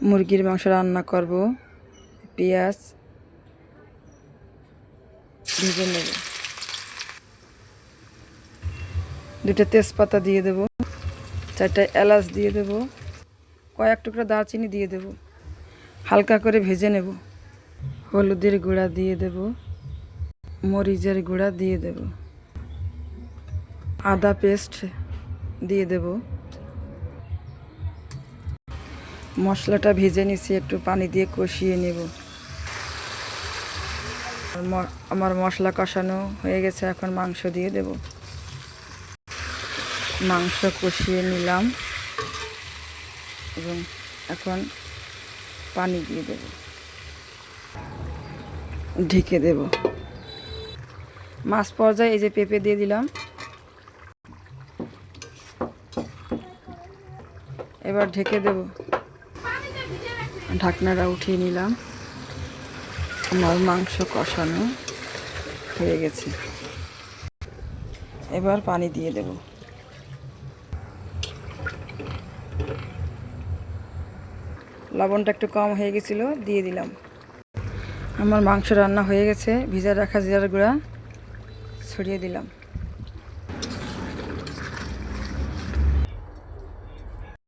মুরগির মাংস রান্না করব। পেঁয়াজ ভেজে নেব, দুটো তেজপাতা দিয়ে দেব, 4টা এলাচ দিয়ে দেব, কয়েক টুকরা দারচিনি দিয়ে দেব, হালকা করে ভেজে নেব। হলুদের গুঁড়া দিয়ে দেব, মরিচের গুঁড়া দিয়ে দেব, আদা পেস্ট দিয়ে দেব। মশলাটা ভেজে নিছি, একটু পানি দিয়ে কষিয়ে নেব। আমার মশলা কষানো হয়ে গেছে, এখন মাংস দিয়ে দেব। মাংস কষিয়ে নিলাম এবং এখন পানি দিয়ে দেব, ঢেকে দেব। মাছ পর্যায়ে এই যে পেঁপে দিয়ে দিলাম। এবার ঢেকে দেব, ঢাকনাটা উঠিয়ে নিলাম। আমার মাংস কষানো হয়ে গেছে, এবার পানি দিয়ে দেব। লবণটা একটু কম হয়ে গেছিলো, দিয়ে দিলাম। আমার মাংস রান্না হয়ে গেছে, ভিজা রাখা জিরার গুঁড়া ছড়িয়ে দিলাম।